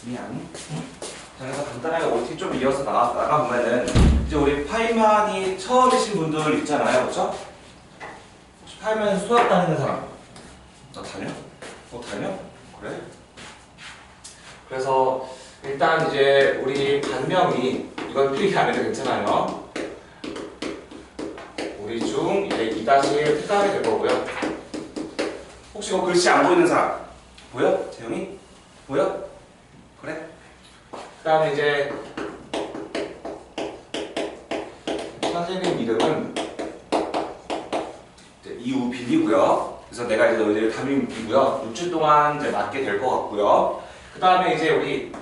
미안. 자, 그래서 간단하게 OT 좀 이어서 나가보면은 이제 우리 파이만이 처음이신 분들 있잖아요, 그렇죠? 혹시 파이만 수학 다니는 사람? 나 다녀? 너 다녀? 그래? 그래서 일단 이제 우리 반명이 이건 필기 안 해도 괜찮아요. 우리 중 이제 2-1 택하게 될 거고요. 혹시 이거 글씨 안 보이는 사람? 보여? 재영이? 보여? 그래? 그 다음에 이제 선생님 이름은 이제 이우빈이고요. 그래서 내가 이제 너희들 담임이고요. 6주 동안 이제 맡게 될 것 같고요. 그 다음에 이제 우리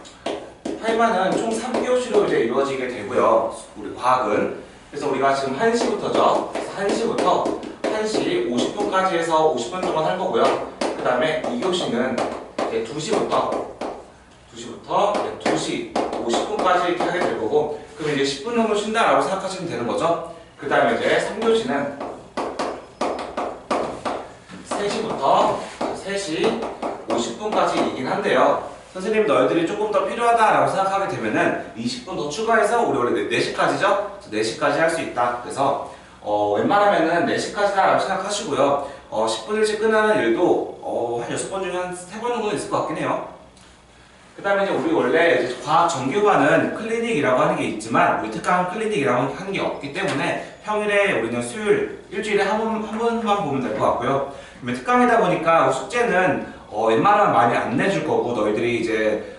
파이만은 총 3교시로 이제 이루어지게 되고요. 우리 과학은. 그래서 우리가 지금 1시부터죠. 그래서 1시부터 1시 50분까지 해서 50분 동안 할 거고요. 그 다음에 2교시는 이제 2시부터 2시 50분까지 이렇게 하게 될 거고, 그럼 이제 10분 정도 쉰다라고 생각하시면 되는 거죠. 그 다음에 이제 3교시는 3시부터 3시 50분까지이긴 한데요. 선생님 너희들이 조금 더 필요하다라고 생각하게 되면은 20분 더 추가해서 우리 원래 4시까지죠? 4시까지 할 수 있다. 그래서 웬만하면은 4시까지다라고 생각하시고요. 10분 일찍 끝나는 일도 한 6번 중에 한 3번 정도는 있을 것 같긴 해요. 그 다음에 이제 우리 원래 이제 과학 정규반은 클리닉이라고 하는 게 있지만 우리 특강 클리닉이라고 하는 게 없기 때문에 평일에 우리는 수요일 일주일에 한 번만 보면 될 것 같고요. 그러면 특강이다 보니까 숙제는 웬만하면 많이 안 내줄 거고, 너희들이 이제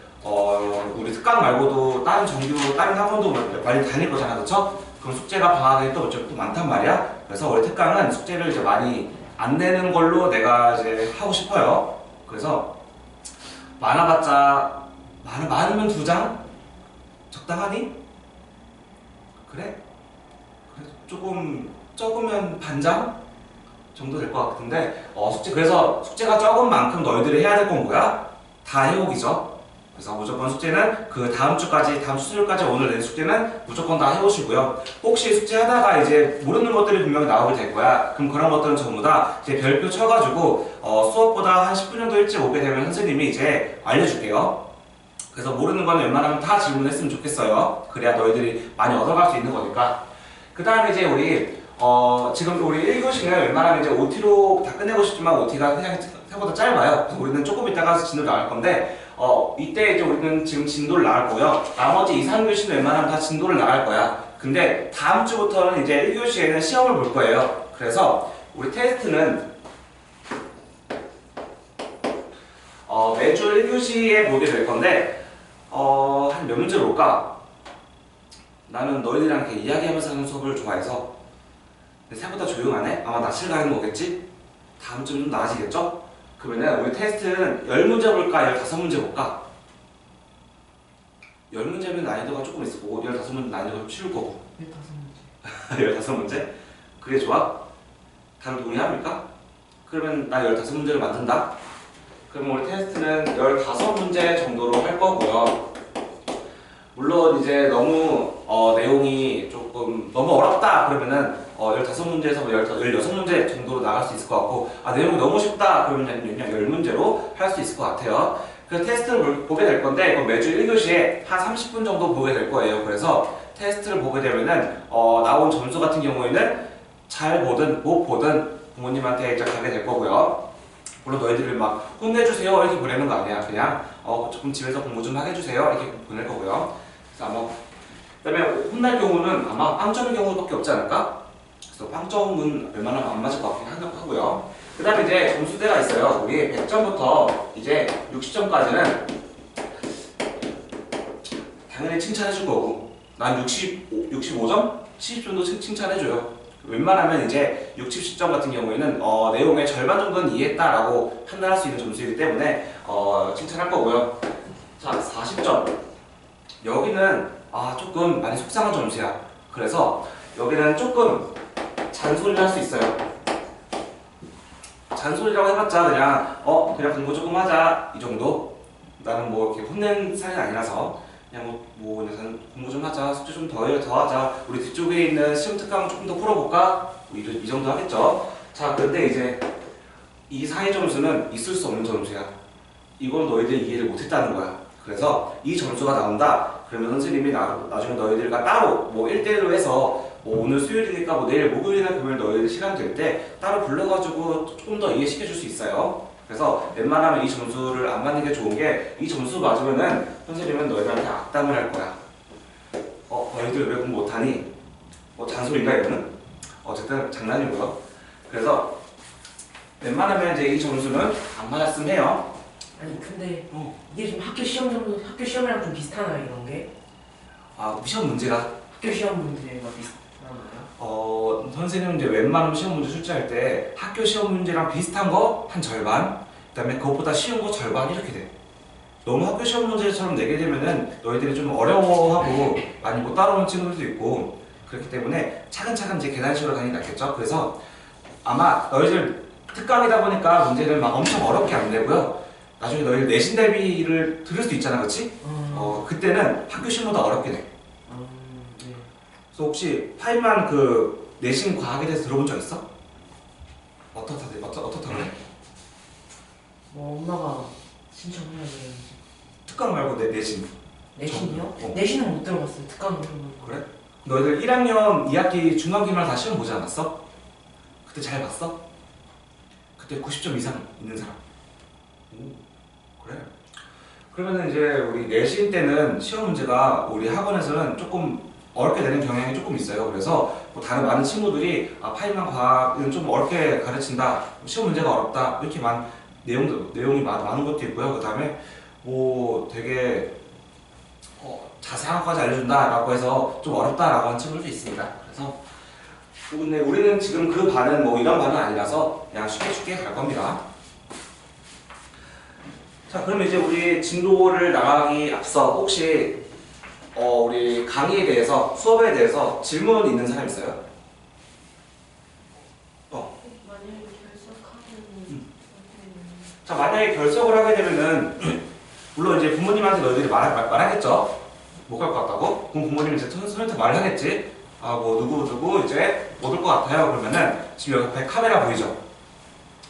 우리 특강 말고도 다른 정규 다른 학원도 많이 다닐 거잖아, 그렇죠? 그럼 숙제가 방학에 또 많단 말이야. 그래서 원래 특강은 숙제를 이제 많이 안 내는 걸로 내가 이제 하고 싶어요. 그래서 많아봤자 많으면 2장? 적당하니? 그래? 조금 적으면 반장? 정도 될 것 같은데 그래서 숙제가 적은 만큼 너희들이 해야 될 건 뭐야? 다 해오기죠. 그래서 무조건 숙제는 그 다음 주 수요일까지 오늘 낸 숙제는 무조건 다 해오시고요. 혹시 숙제하다가 이제 모르는 것들이 분명히 나오게 될 거야. 그럼 그런 것들은 전부 다 이제 별표 쳐가지고 수업보다 한 10분 정도 일찍 오게 되면 선생님이 이제 알려줄게요. 그래서 모르는 거는 웬만하면 다 질문했으면 좋겠어요. 그래야 너희들이 많이 얻어갈 수 있는 거니까. 그 다음에 이제 우리 지금 우리 1교시는 웬만하면 이제 OT로 다 끝내고 싶지만 OT가 그냥 생각보다 짧아요. 그래서 우리는 조금 이따가 진도를 나갈 건데 이때 이제 우리는 지금 진도를 나갈 거고요. 나머지 2, 3교시는 웬만하면 다 진도를 나갈 거야. 근데 다음 주부터는 이제 1교시에는 시험을 볼 거예요. 그래서 우리 테스트는 매주 1교시에 보게 될 건데 한 몇 문제로 올까? 나는 너희들이랑 이렇게 이야기하면서 하는 수업을 좋아해서. 생각보다 조용하네? 아마 낯을 가리는 거겠지? 다음 주는 좀 나아지겠죠? 그러면은 우리 테스트는 10문제 볼까? 15문제 볼까? 10문제면 난이도가 조금 있을 거고 15문제 난이도가 좀 쉬울 거고 15문제 15문제? 그게 좋아? 다들 동의합니까? 그러면 나 15문제를 만든다? 그러면 우리 테스트는 15문제 정도로 할 거고요. 물론 이제 너무 내용이 조금 너무 어렵다 그러면은 15문제에서 16문제 정도로 나갈 수 있을 것 같고, 내용이 너무 쉽다 그러면 그냥 10문제로 할 수 있을 것 같아요. 그 테스트를 보게 될 건데 이건 매주 1교시에 한 30분 정도 보게 될 거예요. 그래서 테스트를 보게 되면은 나온 점수 같은 경우에는 잘 보든 못 보든 부모님한테 이제 가게 될 거고요. 물론 너희들을 막 혼내주세요 이렇게 보내는 거 아니야. 그냥 조금 집에서 공부 좀 하게 해주세요 이렇게 보낼 거고요. 그래서 아마 그다음에 혼날 경우는 아마 빵점의 경우밖에 없지 않을까? 그래서 빵점은 웬만하면 안 맞을 것 같긴 하고요. 그 다음에 이제 점수대가 있어요. 우리 100점부터 이제 60점까지는 당연히 칭찬해줄 거고, 난 65점? 70점도 칭찬해줘요. 웬만하면 이제 60, 10점 같은 경우에는 내용의 절반 정도는 이해했다라고 판단할 수 있는 점수이기 때문에 칭찬할 거고요. 자, 40점. 여기는 조금 많이 속상한 점수야. 그래서 여기는 조금 잔소리를 할 수 있어요. 잔소리라고 해봤자 그냥 공부 조금 하자 이 정도. 나는 뭐 이렇게 혼낸 사이는 아니라서 그냥 그냥 공부 좀 하자, 숙제 좀 더 하자, 우리 뒤쪽에 있는 시험 특강 조금 더 풀어볼까? 이 정도 하겠죠. 자, 근데 이제 이 사이 점수는 있을 수 없는 점수야. 이건 너희들이 이해를 못했다는 거야. 그래서 이 점수가 나온다. 그러면 선생님이 나중에 너희들과 따로 뭐 1대1로 해서 뭐 오늘 수요일이니까 뭐 내일 목요일이나 금요일 너희들 시간 될 때 따로 불러가지고 조금 더 이해시켜 줄 수 있어요. 그래서 웬만하면 이 점수를 안 맞는 게 좋은 게 이 점수 맞으면은 선생님은 너희들한테 악담을 할 거야. 너희들 왜 공부 못하니? 잔소리인가 이거는? 어쨌든 장난이고요. 그래서 웬만하면 이제 이 점수는 안 맞았으면 해요. 아니 근데 이게 좀 학교 시험이랑 좀 비슷하나요 이런 게? 시험 문제가 학교 시험 문제가 비슷하나요? 선생님은 이제 웬만하면 시험 문제 출제할 때 학교 시험 문제랑 비슷한 거 한 절반, 그다음에 그것보다 쉬운 거 절반 이렇게 돼. 너무 학교 시험 문제처럼 내게 되면은 너희들이 좀 어려워하고 많이 못 따라오는 친구들도 있고 그렇기 때문에 차근차근 이제 계단식으로 가는 게 낫겠죠. 그래서 아마 너희들 특강이다 보니까 문제를 막 엄청 어렵게 안 내고요. 나중에 너희들 내신 대비를 들을 수도 있잖아, 그렇지? 그때는 학교 시험보다 어렵게 내. 네. 그래서 혹시 파이만 그 내신 과학에 대해서 들어본 적 있어? 어떻다 그래? 뭐 엄마가 신청해야 되는지. 특강 말고 내신. 내신이요? 내신은 못 들어봤어요. 특강은 들어봤어요. 그래? 너희들 1학년 2학기 중간기말 다 시험 보지 않았어? 그때 잘 봤어? 그때 90점 이상 있는 사람. 그래. 그러면 이제 우리 내신 때는 시험 문제가 우리 학원에서는 조금 어렵게 내는 경향이 조금 있어요. 그래서 뭐 다른 많은 친구들이 파이만 과학은 좀 어렵게 가르친다, 시험 문제가 어렵다 이렇게 내용이 많은 것도 있고요. 그 다음에 뭐 되게 자세한 것까지 알려준다라고 해서 좀 어렵다라고 하는 친구들도 있습니다. 그래서 근데 우리는 지금 그 반은 뭐 이런 반은 아니라서 그냥 쉽게 갈 겁니다. 자, 그럼 이제 우리 진도를 나가기 앞서 혹시 우리 강의에 대해서, 수업에 대해서 질문 있는 사람 있어요? 만약에 결석하면 자, 만약에 결석을 하게 되면은 물론 이제 부모님한테 너희들이 말하겠죠. 못 갈 것 같다고. 그럼 부모님이 이제 선생님한테 말을 하겠지. 뭐 누구 이제 못 올 것 같아요. 그러면은 지금 옆에 카메라 보이죠?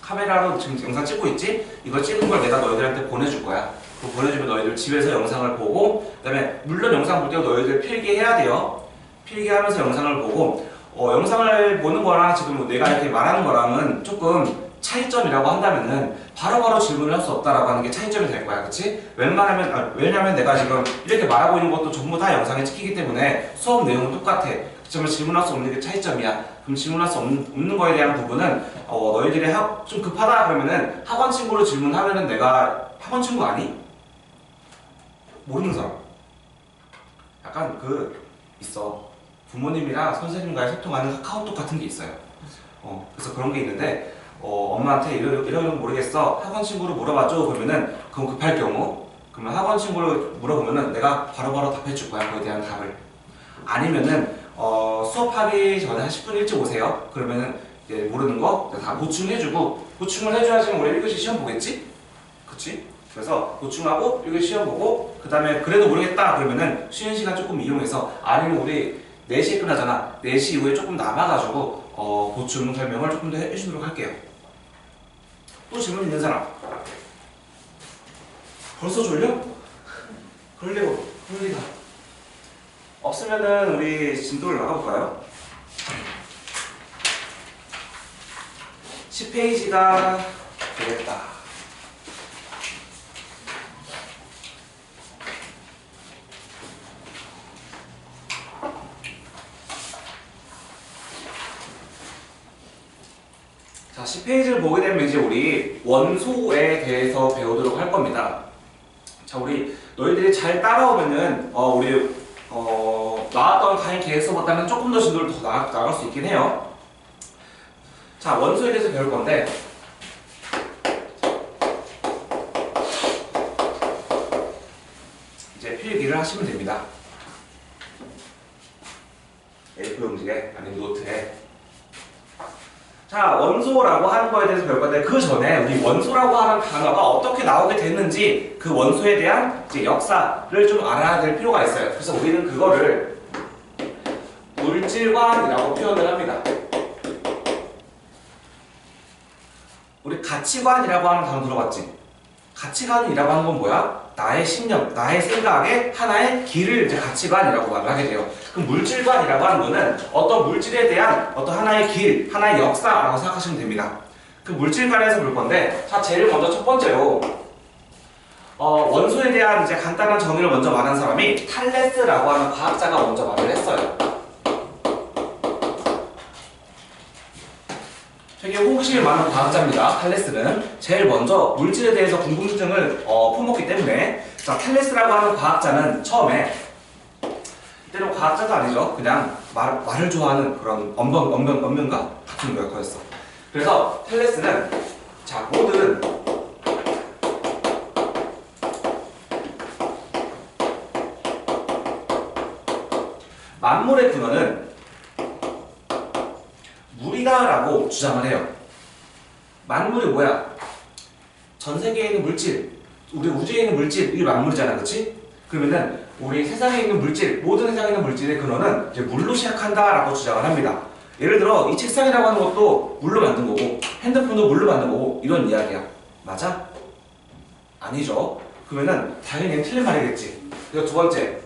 카메라로 지금 영상 찍고 있지? 이거 찍은 걸 내가 너희들한테 보내줄 거야. 그거 보내주면 너희들 집에서 영상을 보고, 그 다음에 물론 영상 볼 때 너희들 필기해야 돼요. 필기하면서 영상을 보고, 영상을 보는 거랑 지금 내가 이렇게 말하는 거랑은 조금 차이점이라고 한다면은 바로바로 질문을 할 수 없다라고 하는 게 차이점이 될 거야, 그치? 왜냐면 내가 지금 이렇게 말하고 있는 것도 전부 다 영상에 찍히기 때문에 수업 내용은 똑같아. 그렇지만 질문할 수 없는 게 차이점이야. 그럼 질문할 수 없는 거에 대한 부분은 너희들이 좀 급하다 그러면은 학원 친구로 질문하면은 내가 학원 친구 아니? 모르는 사람. 약간 있어. 부모님이랑 선생님과의 소통하는 카카오톡 같은 게 있어요. 그래서 그런 게 있는데 엄마한테 이러면 모르겠어. 학원 친구로 물어봐줘. 그러면은 그건 급할 경우, 그러면 학원 친구를 물어보면은 내가 바로바로 답해 줄 거야. 그거에 대한 답을. 아니면은 수업하기 전에 한 10분 일찍 오세요. 그러면은 이제 모르는 거 다 보충해주고, 보충을 해줘야지 우리 1교시 시험 보겠지? 그치? 그래서 보충하고 1교시 시험 보고, 그 다음에 그래도 모르겠다 그러면은 쉬는 시간 조금 이용해서, 아니면 우리 4시에 끝나잖아. 4시 이후에 조금 남아가지고 보충 설명을 조금 더 해주도록 할게요. 또 질문 있는 사람? 벌써 졸려? 그럴 리가. 없으면은 우리 진도를 나가볼까요? 10페이지가 되겠다. 자, 10페이지를 보게 되면 이제 우리 원소에 대해서 배우도록 할 겁니다. 자, 우리 너희들이 잘 따라오면은 우리 나왔던 강의 계획서보다는 조금 더 진도를 더 나갈 수 있긴 해요. 자, 원소에 대해서 배울 건데, 이제 필기를 하시면 됩니다. A4 용지에 아니면 노트에. 자, 원소라고 하는 거에 대해서 배울 건데, 그 전에 우리 원소라고 하는 단어가 어떻게 나오게 됐는지, 그 원소에 대한 이제 역사를 좀 알아야 될 필요가 있어요. 그래서 우리는 그거를 물질관이라고 표현을 합니다. 우리 가치관이라고 하는 단어 들어봤지? 가치관이라고 하는 건 뭐야? 나의 신념, 나의 생각의 하나의 길을 이제 가치관이라고 말을 하게 돼요. 그럼 물질관이라고 하는 거는 어떤 물질에 대한 어떤 하나의 길, 하나의 역사라고 생각하시면 됩니다. 그 물질관에서 볼 건데, 자, 제일 먼저 첫 번째로 원소에 대한 이제 간단한 정의를 먼저 말한 사람이 탈레스라고 하는 과학자가 먼저 말을 했어요. 되게 호기심이 많은 과학자입니다. 탈레스는 제일 먼저 물질에 대해서 궁금증을 품었기 때문에, 자, 탈레스라고 하는 과학자는 처음에, 이때는 과학자도 아니죠. 그냥 말을 좋아하는 그런 언변가 같은 거였어. 그래서 탈레스는, 자, 모든 만물의 근원은 물이다라고 주장을 해요. 만물이 뭐야? 전 세계에 있는 물질, 우리 우주에 있는 물질, 이게 만물이잖아, 그렇지? 그러면은 우리 세상에 있는 물질, 모든 세상에 있는 물질의 근원은 이제 물로 시작한다라고 주장을 합니다. 예를 들어 이 책상이라고 하는 것도 물로 만든 거고, 핸드폰도 물로 만든 거고, 이런 이야기야. 맞아? 아니죠. 그러면은 당연히 틀린 말이겠지. 그리고 두 번째,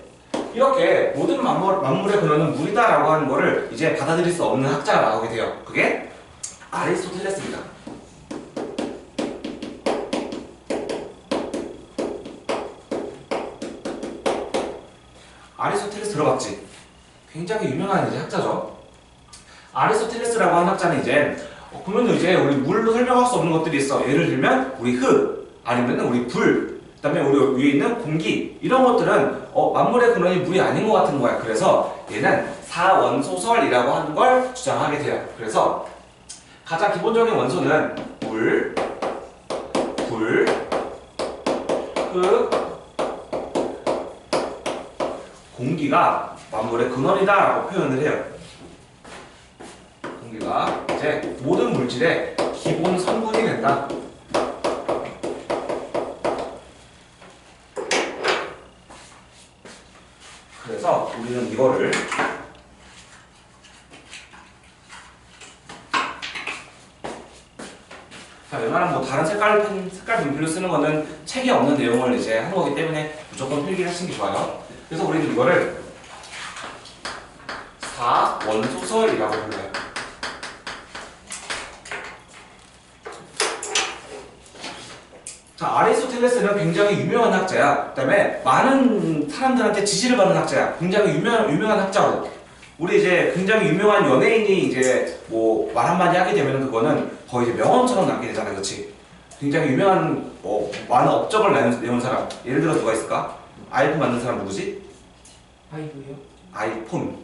이렇게 모든 만물의 근원은 물이다라고 하는 거를 이제 받아들일 수 없는 학자가 나오게 돼요. 그게 아리스토텔레스입니다. 아리스토텔레스 들어봤지? 굉장히 유명한 이제 학자죠. 아리스토텔레스라고 하는 학자는 이제 그러면 이제 우리 물로 설명할 수 없는 것들이 있어. 예를 들면 우리 흙, 아니면 우리 불, 그 다음에 우리 위에 있는 공기, 이런 것들은 만물의 근원이 물이 아닌 것 같은 거야. 그래서 얘는 사원소설이라고 하는 걸 주장하게 돼요. 그래서 가장 기본적인 원소는 물, 불, 흙, 공기가 만물의 근원이다라고 표현을 해요. 공기가 이제 모든 물질의 기본 성분이 된다. 그래서 우리는 이거를 자, 웬만한 뭐 다른 색깔 분필로 쓰는 거는 책에 없는 내용을 이제 한 거기 때문에 무조건 필기를 하시는 게 좋아요. 그래서 우리는 이거를 사원소설이라고 불러요. 자, 아리스토텔레스는 굉장히 유명한 학자야. 그 다음에 많은 사람들한테 지지를 받는 학자야. 굉장히 유명한 학자고. 우리 이제 굉장히 유명한 연예인이 이제 뭐 말 한마디 하게 되면 그거는 거의 이제 명언처럼 남게 되잖아, 그렇지? 굉장히 유명한 많은 업적을 내온 사람. 예를 들어 누가 있을까? 아이폰 만든 사람 누구지? 아이고요. 아이폰.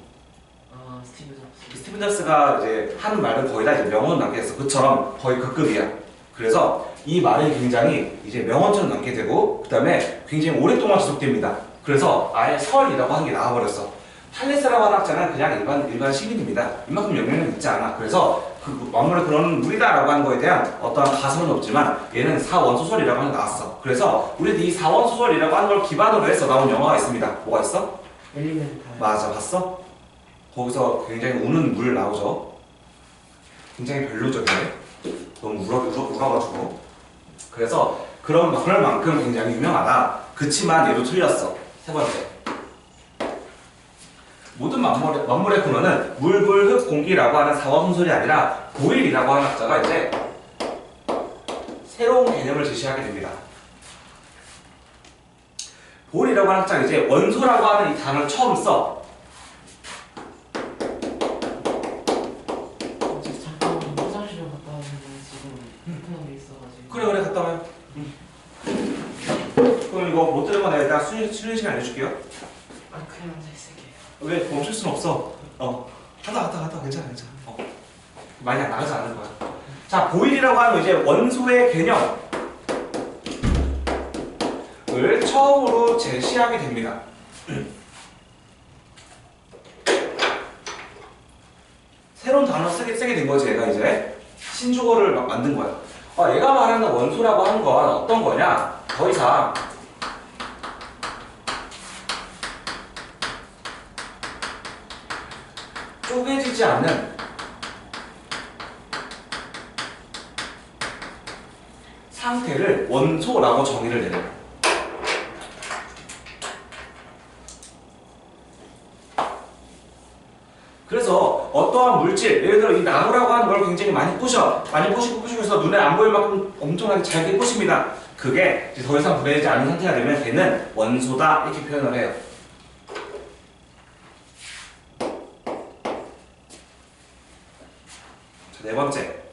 아, 스티브 잡스. 스티븐 잡스가 이제 하는 말은 거의 다 이제 명언 남게 됐어. 그처럼 거의 그 급이야. 그래서 이 말이 굉장히 이제 명언처럼 남게 되고, 그 다음에 굉장히 오랫동안 지속됩니다. 그래서 아예 설이라고 하는 게 나와버렸어. 탈레스라고 하는 학자는 그냥 일반 시민입니다. 이만큼 영향력이 있지 않아. 그래서 그 만물의 근원은 물이다라고 하는 거에 대한 어떠한 가설은 없지만 얘는 사원소설이라고 하는 게 나왔어. 그래서 우리도 이 사원소설이라고 하는 걸 기반으로 해서 나온 영화가 있습니다. 뭐가 있어? 엘리멘탈. 맞아, 봤어? 거기서 굉장히 우는 물 나오죠. 굉장히 별로죠, 근데. 너무 울어가지고. 그래서 그럴 만큼 굉장히 유명하다. 그치만 얘도 틀렸어. 세 번째. 모든 만물의 근원은 물, 불, 흙, 공기라고 하는 사원소설이 아니라 보일이라고 하는 학자가 이제 새로운 개념을 제시하게 됩니다. 보일이라고 하는 학자가 이제 원소라고 하는 이 단어를 처음 써. 잠깐 화장실 좀 갔다 왔는데 지금 불편한 게 있어가지고. 그래 갔다 와요. 그럼 이거 못 들은 거 내가 일단 쉬는 시간 알려줄게요. 아, 그냥 앉아 있을게요. 왜 멈출 순 없어. 갔다 괜찮아. 많이 안 나가지 않는 거야. 자, 보일이라고 하면 이제 원소의 개념을 처음으로 제시하게 됩니다. 새로운 단어 쓰게 된 거지. 얘가 이제 신조어를 막 만든 거야. 얘가 말하는 원소라고 하는 건 어떤 거냐? 더 이상 쪼개지지 않는 상태를 원소라고 정의를 내려요. 그래서 어떠한 물질, 예를 들어 이 나무라고 하는 걸 굉장히 많이 부셔. 많이 부시고 부시고서 눈에 안 보일 만큼 엄청나게 잘게 부십니다. 그게 이제 더 이상 분해되지 않는 상태가 되면 걔는 원소다 이렇게 표현을 해요. 자, 네 번째.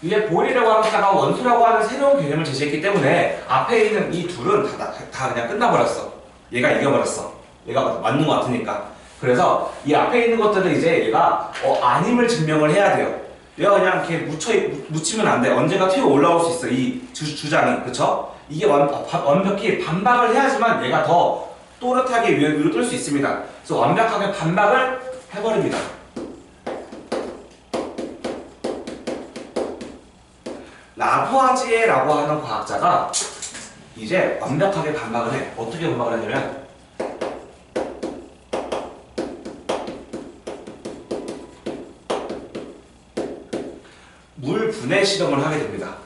위에 보일이라고 하는 자가 원소라고 하는 새로운 개념을 제시했기 때문에 앞에 있는 이 둘은 다 그냥 끝나버렸어. 얘가 이겨버렸어. 얘가 맞는 것 같으니까. 그래서 이 앞에 있는 것들은 이제 얘가 아님을 증명을 해야 돼요. 얘가 그냥 이렇게 묻히면 안 돼. 언젠가 튀어 올라올 수 있어. 이 주장이. 그쵸? 이게 완벽히 반박을 해야지만 얘가 더 또렷하게 위로 뜰 수 있습니다. 그래서 완벽하게 반박을 해버립니다. 라부아지에라고 하는 과학자가 이제 완벽하게 반박을 해. 어떻게 반박을 하냐면 물 분해 실험을 하게 됩니다.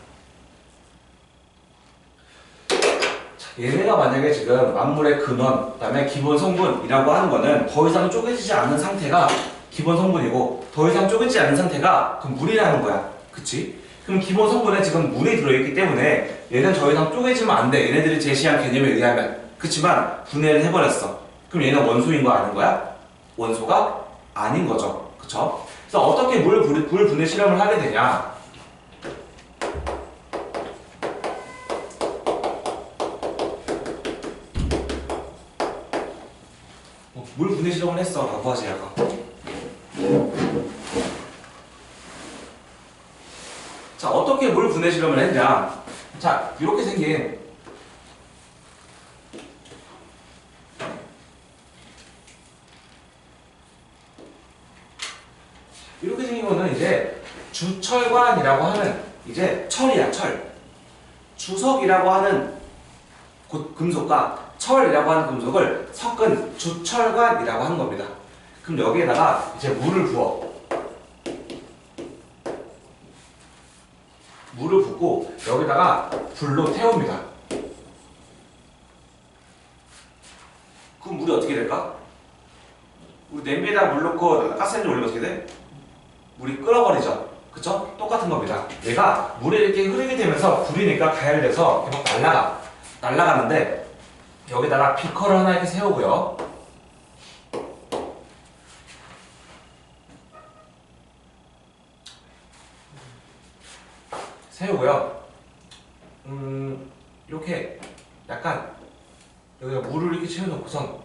얘네가 만약에 지금 만물의 근원, 그 다음에 기본 성분이라고 하는 거는 더 이상 쪼개지지 않는 상태가 기본 성분이고 더 이상 쪼개지지 않는 상태가 그럼 물이라는 거야. 그치? 그럼 기본 성분에 지금 물이 들어있기 때문에 얘는 더 이상 쪼개지면 안 돼. 얘네들이 제시한 개념에 의하면. 그치만 분해를 해버렸어. 그럼 얘는 원소인 거 아닌 거야? 원소가 아닌 거죠. 그쵸? 그래서 어떻게 물 분해 실험을 하게 되냐? 물 분해 실험을 했어, 라부아지에가. 자, 어떻게 물 분해 실험을 했냐? 자, 이렇게 생긴 거는 이제 주철관이라고 하는 이제 철이야, 철. 주석이라고 하는 금속과 철이라고 하는 금속을 섞은 주철관이라고 하는 겁니다. 그럼 여기에다가 이제 물을 부어. 물을 붓고 여기다가 불로 태웁니다. 그럼 물이 어떻게 될까? 우리 냄비에다가 물 넣고 가스레인지 올리면 어떻게 돼? 물이 끓어버리죠. 그쵸? 똑같은 겁니다. 얘가 물에 이렇게 흐르게 되면서 불이니까 가열돼서 이렇게 막 날아가. 날아가는데 여기다가 비커를 하나 이렇게 세우고요. 이렇게 약간 여기다 물을 이렇게 채워놓고선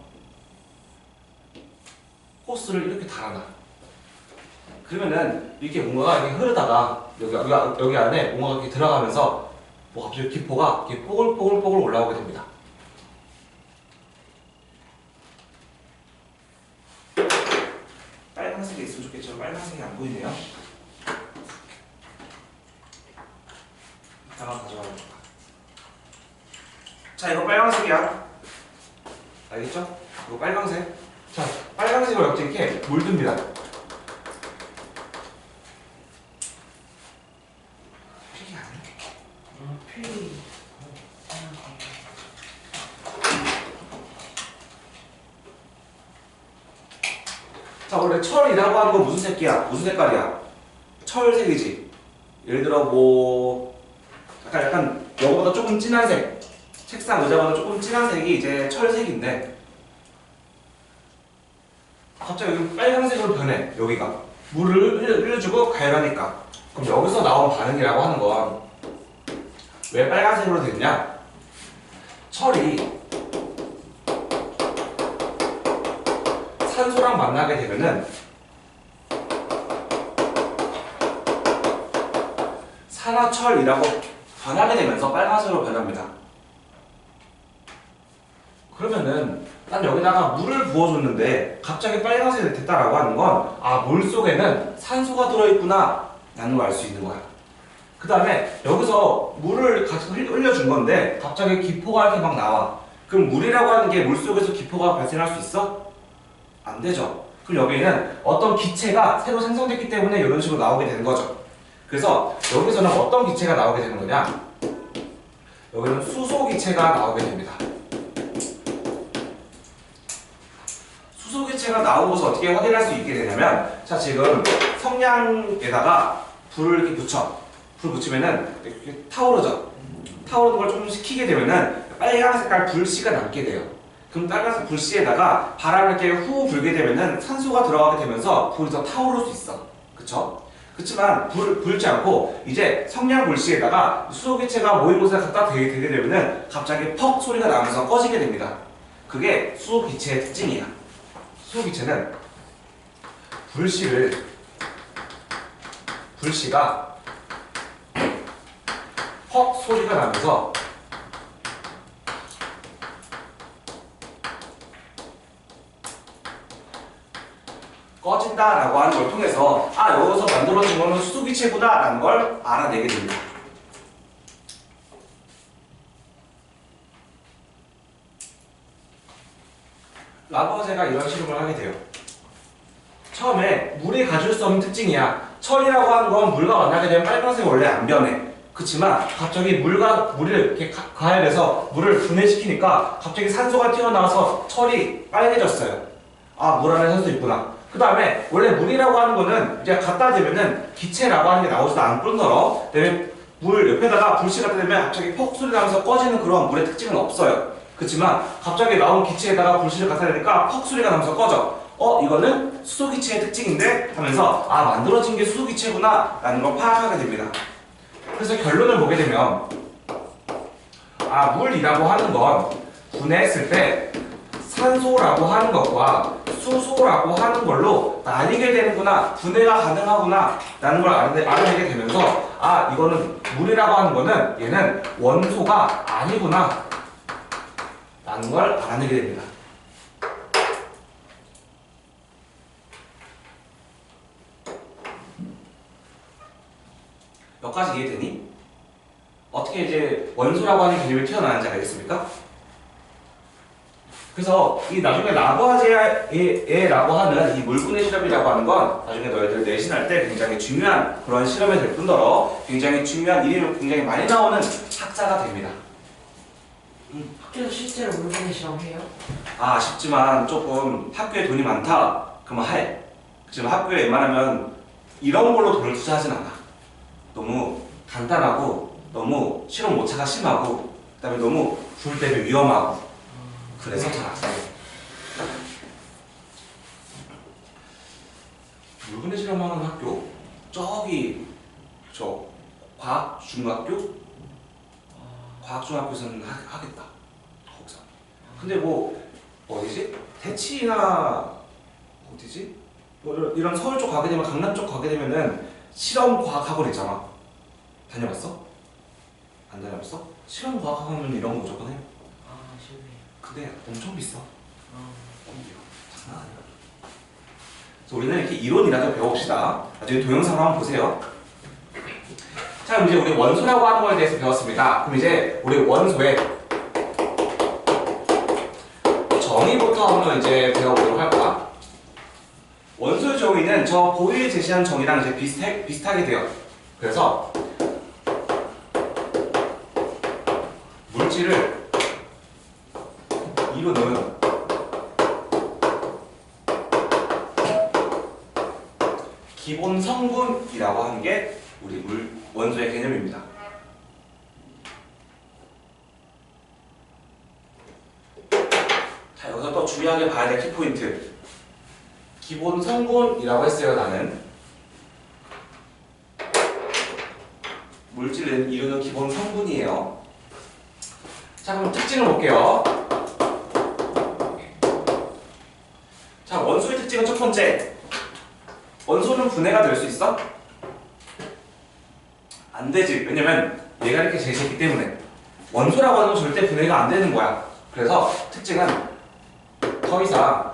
호스를 이렇게 달아놔. 그러면은 이렇게 뭔가가 이렇게 흐르다가 여기 안에 뭔가가 이렇게 들어가면서 뭐 갑자기 기포가 이렇게 뽀글뽀글 올라오게 됩니다. 빨간색이 있으면 좋겠지만 빨간색이 안 보이네요. 이따가 가져가볼까. 자, 이거 빨간색이야. 알겠죠? 이거 빨간색. 자, 빨간색으로 여기 이렇게 물듭니다. 필이 아니야? 필이. 자, 원래 철이라고 하는 건 무슨 색이야? 무슨 색깔이야? 철색이지. 예를 들어 뭐 약간 여기보다 조금 진한 색, 책상 의자보다 조금 진한 색이 이제 철색인데 갑자기 여기 빨간색으로 변해. 여기가 물을 흘려주고 가열하니까. 그럼 여기서 나온 반응이라고 하는 건 왜 빨간색으로 됐냐? 철이 산소랑 만나게 되면은 산화철이라고 변하게 되면서 빨간색으로 변합니다. 그러면은 난 여기다가 물을 부어줬는데 갑자기 빨간색이 됐다라고 하는 건 물 속에는 산소가 들어있구나 라는 걸 알 수 있는 거야. 그 다음에 여기서 물을 같이 흘려준 건데 갑자기 기포가 이렇게 막 나와. 그럼 물이라고 하는 게 물속에서 기포가 발생할 수 있어? 안 되죠. 그럼 여기는 어떤 기체가 새로 생성됐기 때문에 이런 식으로 나오게 되는 거죠. 그래서 여기서는 어떤 기체가 나오게 되는 거냐? 여기는 수소 기체가 나오게 됩니다. 수소 기체 수소기체가 나온 것을 어떻게 확인할 수 있게 되냐면, 자, 지금 성냥에다가 불을 이렇게 붙여. 불 붙이면은 이렇게 타오르죠. 타오르는 걸 조금 식히게 되면은 빨간 색깔 불씨가 남게 돼요. 그럼 빨간색 불씨에다가 바람을 이렇게 후 불게 되면은 산소가 들어가게 되면서 불이 더 타오를 수 있어. 그쵸? 그렇지만 불지 않고 이제 성냥 불씨에다가 수소기체가 모인 곳에 갖다 대게 되면은 갑자기 퍽 소리가 나면서 꺼지게 됩니다. 그게 수소기체의 특징이야. 수소기체는 불씨가 퍽 소리가 나면서 꺼진다라고 하는 걸 통해서 아, 여기서 만들어진 거는 수소기체구나 라는 걸 알아내게 됩니다. 라버제가 이런 실험을 하게 돼요. 처음에 물이 가질 수 없는 특징이야. 철이라고 하는 건 물과 만나게 되면 빨간색이 원래 안 변해. 그렇지만 갑자기 물을 이렇게 가열해서 물을 분해시키니까 갑자기 산소가 튀어나와서 철이 빨개졌어요. 아, 물 안에 산소 있구나. 그 다음에 원래 물이라고 하는 거는 이제 갖다 대면은 기체라고 하는 게 나오지도 않을 뿐더러 그다음에 물 옆에다가 불씨 갖다 대면 갑자기 퍽 소리 나면서 꺼지는 그런 물의 특징은 없어요. 그렇지만 갑자기 나온 기체에다가 불씨를 갖다 대니까 퍽 소리가 나면서 꺼져. 이거는 수소기체의 특징인데 하면서 아, 만들어진 게 수소기체구나 라는 걸 파악하게 됩니다. 그래서 결론을 보게 되면 아, 물이라고 하는 건 분해했을 때 산소라고 하는 것과 수소라고 하는 걸로 나뉘게 되는구나, 분해가 가능하구나 라는 걸 알아내게 되면서 아, 이거는 물이라고 하는 거는 얘는 원소가 아니구나 라는 걸 알아내게 됩니다. 여기까지 이해되니? 어떻게 이제 원소라고 하는 개념이 튀어나왔는지 알겠습니까? 그래서 이 나중에 라보아제라고 하는 이 물분해 실험이라고 하는 건 나중에 너희들 내신할 때 굉장히 중요한 그런 실험이 될 뿐더러 굉장히 중요한 이름이 굉장히 많이 나오는 학자가 됩니다. 학교에서 실제로 물분해 실험해요? 아, 아쉽지만 조금 학교에 돈이 많다? 그러면 해. 지금 학교에 웬만하면 이런 걸로 돈을 투자하진 않아. 너무 간단하고 너무 실험 오차가 심하고 그 다음에 너무 불 때문에 위험하고 그래서 잘 안 돼. 물분해 실험하는 학교 저기 저 과학중학교? 과학중학교에서는 하겠다. 거기서. 근데 뭐 어디지? 대치나 어디지? 뭐 이런 서울 쪽 가게 되면 강남 쪽 가게 되면은 실험과학학원 있잖아. 다녀봤어? 안 다녀봤어? 실험과학학원은 이런 거 무조건 해. 아, 싫네. 근데 엄청 비싸. 장난 아니야. 그래서 우리는 이렇게 이론이라도 배워봅시다. 나중에 동영상을 한번 보세요. 자, 그럼 이제 우리 원소라고 하는 거에 대해서 배웠습니다. 그럼 이제 우리 원소의 정의부터 한번 이제 배워보도록 할 거야. 원소의 정의는 저 보위에 제시한 정의랑 이제 비슷하게 돼요. 그래서 물질을 이루는 기본 성분이라고 하는 게 우리 원소의 개념입니다. 자, 여기서 또 중요하게 봐야 될 키포인트. 기본 성분이라고 했어요, 나는. 물질은 이루는 기본 성분이에요. 자, 그럼 특징을 볼게요. 자, 원소의 특징은 첫 번째. 원소는 분해가 될 수 있어? 안 되지. 왜냐면 얘가 이렇게 제시했기 때문에. 원소라고 하는 건 절대 분해가 안 되는 거야. 그래서 특징은 더 이상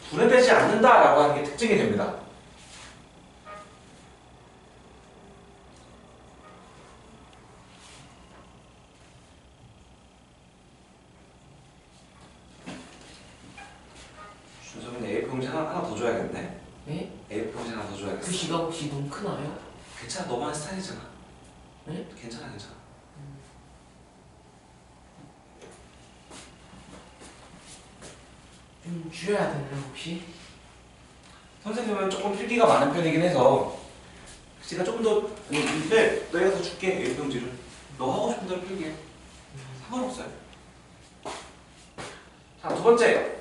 분해되지 않는다라고 하는 게 특징이 됩니다. 준석이는 A4 용지 하나 더 줘야겠네. 네? A4 용지 하나 더 줘야겠어. 글씨가 혹시 너무 크나요? 괜찮아, 너만의 스타일이잖아. 네? 괜찮아, 괜찮아. 좀 줄여야 되나요 혹시? 선생님은 조금 필기가 많은 편이긴 해서 제가 조금 더 근데 내가 더 줄게 A평지를. 너 하고 싶은 대로 필기해. 상관없어요. 자, 두 번째.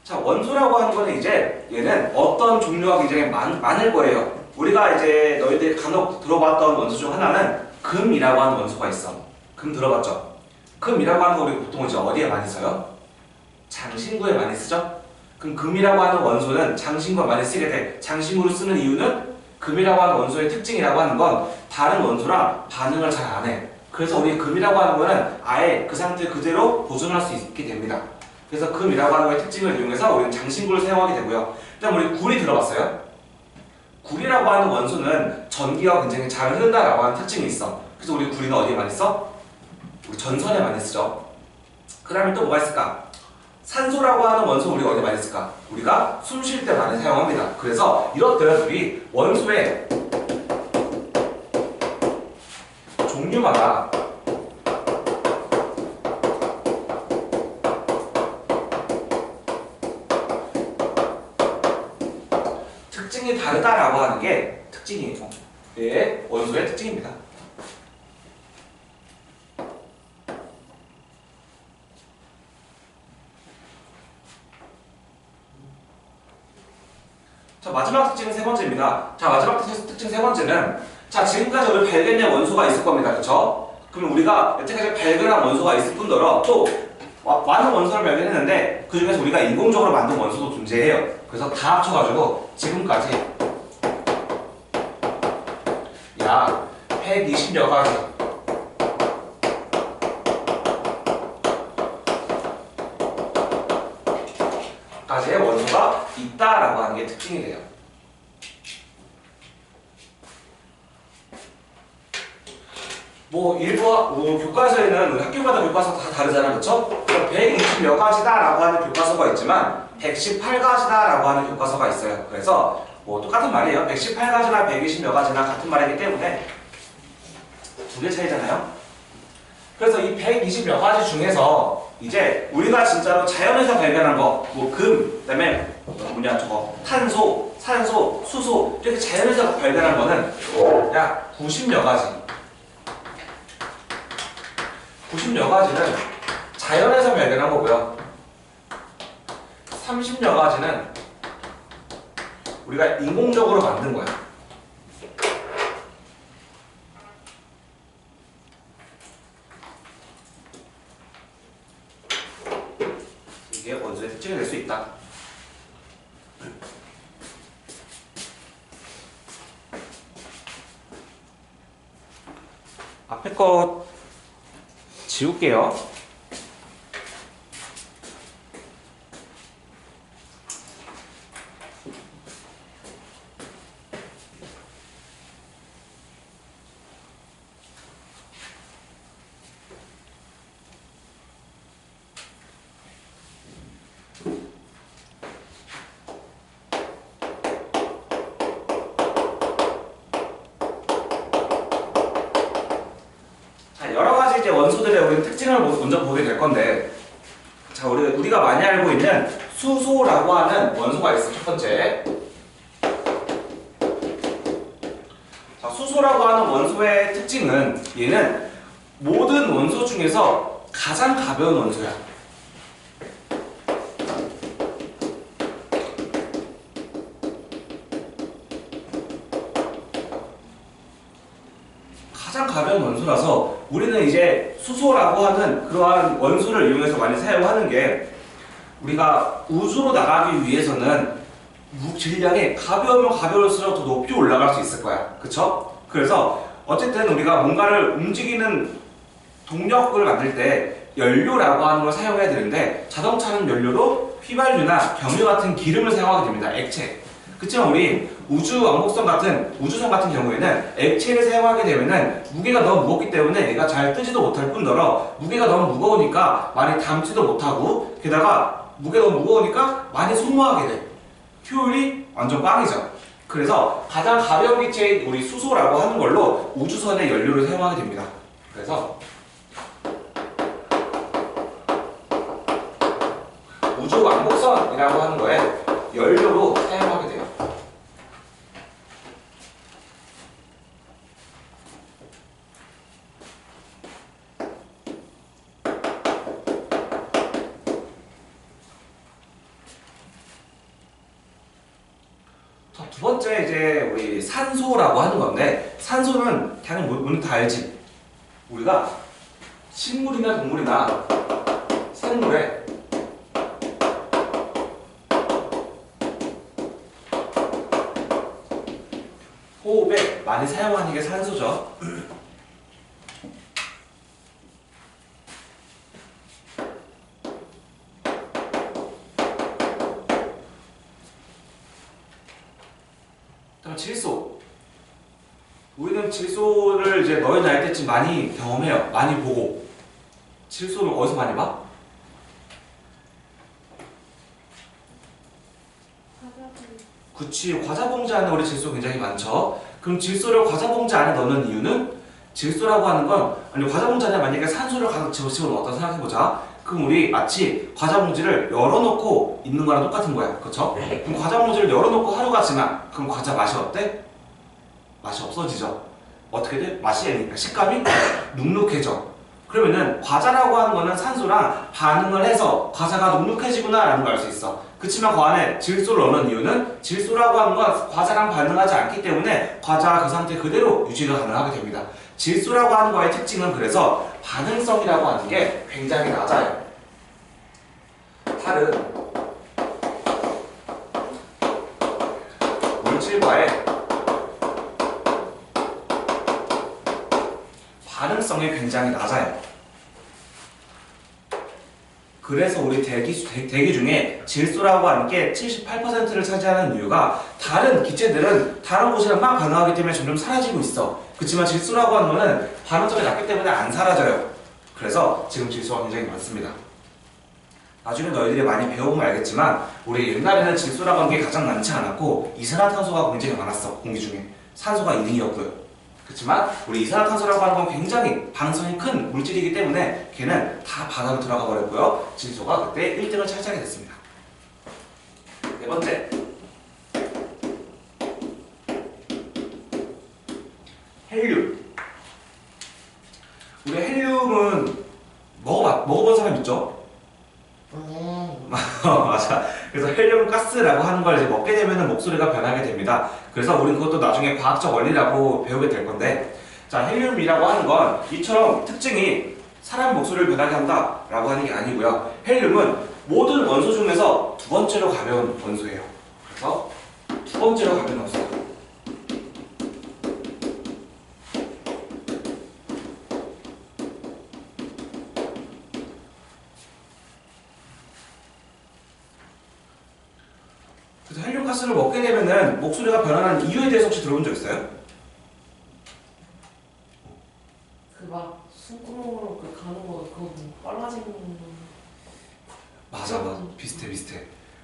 자, 원소라고 하는 거는 이제 얘는 어떤 종류가 굉장히 많을 거예요. 우리가 이제 너희들 간혹 들어봤던 원소 중 하나는 금이라고 하는 원소가 있어. 금 들어봤죠? 금이라고 하는 거 우리 보통 이제 어디에 많이 써요? 장신구에 많이 쓰죠? 그럼 금이라고 하는 원소는 장신구에 많이 쓰게 돼. 장신구로 쓰는 이유는 금이라고 하는 원소의 특징이라고 하는 건 다른 원소랑 반응을 잘 안 해. 그래서 우리 금이라고 하는 거는 아예 그 상태 그대로 보존할 수 있게 됩니다. 그래서 금이라고 하는 거의 특징을 이용해서 우리는 장신구를 사용하게 되고요. 그다음 우리 구리 들어봤어요? 구리라고 하는 원소는 전기가 굉장히 잘 흐른다라고 하는 특징이 있어. 그래서 우리 구리는 어디에 많이 써? 우리 전선에 많이 쓰죠. 그 다음에 또 뭐가 있을까? 산소라고 하는 원소 우리가 어디에 많이 쓸까? 우리가 숨 쉴 때 많이 사용합니다. 그래서 이렇듯 원소의 종류마다 특징이 다르다라고 하는 게 특징이에요. 예, 원소의 특징입니다. 자, 마지막 특징은 세 번째입니다. 자, 마지막 특징 세 번째는 자, 지금까지 우리 발견된 원소가 있을 겁니다. 그쵸? 그럼 우리가 여태까지 발견한 원소가 있을 뿐더러 또 많은 원소를 발견했는데 그 중에서 우리가 인공적으로 만든 원소도 존재해요. 그래서 다 합쳐가지고 지금까지 약 120여 가지 가지의 원소가 있다라고 하는 게 특징이 돼요. 뭐 교과서에는 우리 학교마다 교과서 다 다르잖아, 그렇죠? 120여 가지다라고 하는 교과서가 있지만 118가지다라고 하는 교과서가 있어요. 그래서 뭐 똑같은 말이에요. 118가지나 120여 가지나 같은 말이기 때문에 두 개 차이잖아요. 그래서 이 120여 가지 중에서 이제 우리가 진짜로 자연에서 발견한 거, 뭐 금, 그다음에 탄소, 산소, 수소 이렇게 자연에서 발견한 거는 약 90여 가지. 90여 가지는 자연에서 발견한 거고요. 30여 가지는 우리가 인공적으로 만든 거야. 이게 원소의 특징이 될 수 있다. 앞에 거 지울게요. 여러 가지 이제 원소들의 우리 특징을 먼저 보게 될 건데, 자, 우리가 많이 알고 있는 수소라고 하는 원소가 있어. 첫 번째. 자, 수소라고 하는 원소의 특징은 얘는 모든 원소 중에서 가장 가벼운 원소야. 가장 가벼운 원소라서 우리는 이제 수소라고 하는 그러한 원소를 이용해서 많이 사용하는 게, 우리가 우주로 나가기 위해서는 질량이 가벼우면 가벼울수록 더 높이 올라갈 수 있을 거야. 그쵸? 그래서 어쨌든 우리가 뭔가를 움직이는 동력을 만들 때 연료라고 하는 걸 사용해야 되는데, 자동차는 연료로 휘발유나 경유 같은 기름을 사용하게 됩니다. 액체. 그렇지만 우리 우주선 같은 경우에는 액체를 사용하게 되면은 무게가 너무 무겁기 때문에 얘가 잘 뜨지도 못할 뿐더러 무게가 너무 무거우니까 많이 담지도 못하고, 게다가 무게가 너무 무거우니까 많이 소모하게 돼. 효율이 완전 빵이죠. 그래서 가장 가벼운 기체인 우리 수소라고 하는 걸로 우주선의 연료를 사용하게 됩니다. 그래서 우주 왕복선이라고 하는 거에 연료로 사용하게 돼요. 자, 두 번째 이제 우리 산소라고 하는 건데, 산소는 당연히 우리는 다 알지. 우리가 식물이나 동물이나 생물에 호흡에 많이 사용하는 게 산소죠. 그다음 질소. 우리는 질소를 이제 너희 나이 때쯤 많이 경험해요. 많이 보고. 질소를 어디서 많이 봐? 그치, 과자 봉지 안에 우리 질소 굉장히 많죠. 그럼 질소를 과자 봉지 안에 넣는 이유는, 질소라고 하는 건, 아니 과자 봉지 안에 만약에 산소를 가득 집어넣었다 생각해보자. 그럼 우리 마치 과자 봉지를 열어놓고 있는 거랑 똑같은 거야. 그쵸? 그럼 과자 봉지를 열어놓고 하루가 지나. 그럼 과자 맛이 어때? 맛이 없어지죠. 어떻게 돼? 맛이 아니니까 식감이 눅눅해져. 그러면은 과자라고 하는 거는 산소랑 반응을 해서 과자가 눅눅해지구나 라는 걸 알 수 있어. 그치만 그 안에 질소를 넣는 이유는, 질소라고 하는 건 과자랑 반응하지 않기 때문에 과자가 그 상태 그대로 유지가 가능하게 됩니다. 질소라고 하는 거의 특징은 그래서 반응성이라고 하는 게 굉장히 낮아요. 다른 물질과의 반응성이 굉장히 낮아요. 그래서 우리 대기 중에 질소라고 하는 게 78%를 차지하는 이유가, 다른 기체들은 다른 곳이랑 막 반응하기 때문에 점점 사라지고 있어. 그렇지만 질소라고 하는 거는 반응성이 낮기 때문에 안 사라져요. 그래서 지금 질소가 굉장히 많습니다. 나중에 너희들이 많이 배워보면 알겠지만, 우리 옛날에는 질소라고 하는 게 가장 많지 않았고 이산화탄소가 굉장히 많았어. 공기 중에 산소가 2등이었고요. 그렇지만 우리 이산화탄소라고 하는 건 굉장히 반응성이 큰 물질이기 때문에 걔는 다 바다로 들어가 버렸고요. 질소가 그때 1등을 차지하게 됐습니다. 네 번째, 헬륨. 우리 헬륨은 먹어본 사람 있죠? 맞아. 그래서 헬륨 가스라고 하는 걸 이제 먹게 되면 목소리가 변하게 됩니다. 그래서 우린 그것도 나중에 과학적 원리라고 배우게 될 건데, 자, 헬륨이라고 하는 건 이처럼 특징이 사람 목소리를 변하게 한다라고 하는 게 아니고요. 헬륨은 모든 원소 중에서 두 번째로 가벼운 원소예요. 그래서 두 번째로 가벼운 원소예요. 그래서 헬륨 가스를 먹게 되면은 목소리가 변하는 이유에 대해서 혹시 들어본 적 있어요? 그 막 숨구멍으로 그 가는 거 그거 뭐 빨라지는. 맞아. 비슷해.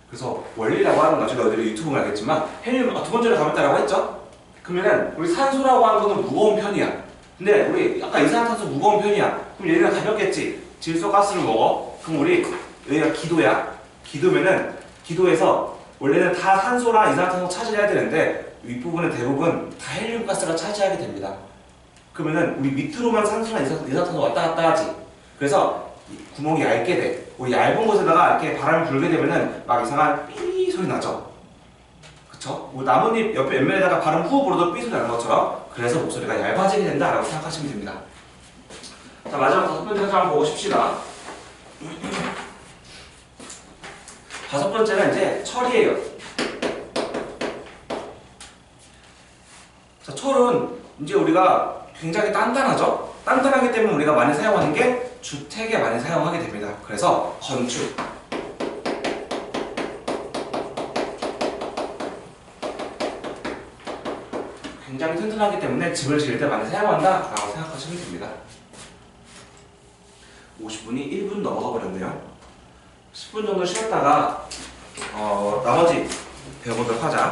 그래서 원리라고 하는 건 나중에 너희들이 유튜브 보면 알겠지만, 헬륨 두 번째로 가볍다라고 했죠? 그러면은 우리 산소라고 하는 거는 무거운 편이야. 근데 우리 아까 이산화탄소 무거운 편이야. 그럼 얘네가 가볍겠지. 질소 가스를 먹어. 그럼 우리 여기가 기도야. 기도면은 기도에서 원래는 다 산소랑 이산화탄소 차지해야 되는데 윗부분은 대부분 다 헬륨 가스가 차지하게 됩니다. 그러면은 우리 밑으로만 산소랑 이산화탄소 왔다 갔다 하지. 그래서 구멍이 얇게 돼. 우리 얇은 곳에다가 이렇게 바람이 불게 되면은 막 이상한 삐 소리 나죠. 그쵸? 우리 나뭇잎 옆에 옆면에다가 바람 후 불어도 삐 소리 나는 것처럼, 그래서 목소리가 얇아지게 된다라고 생각하시면 됩니다. 자, 마지막 다섯 번째 사진 한번 보고 싶시다. 다섯 번째는 이제 철이에요. 자, 철은 이제 우리가 굉장히 단단하죠? 단단하기 때문에 우리가 많이 사용하는 게 주택에 많이 사용하게 됩니다. 그래서 건축. 굉장히 튼튼하기 때문에 집을 지을 때 많이 사용한다라고 생각하시면 됩니다. 50분이 1분 넘어가 버렸네요. 10분 정도 쉬었다가 나머지 배워보도록 하자.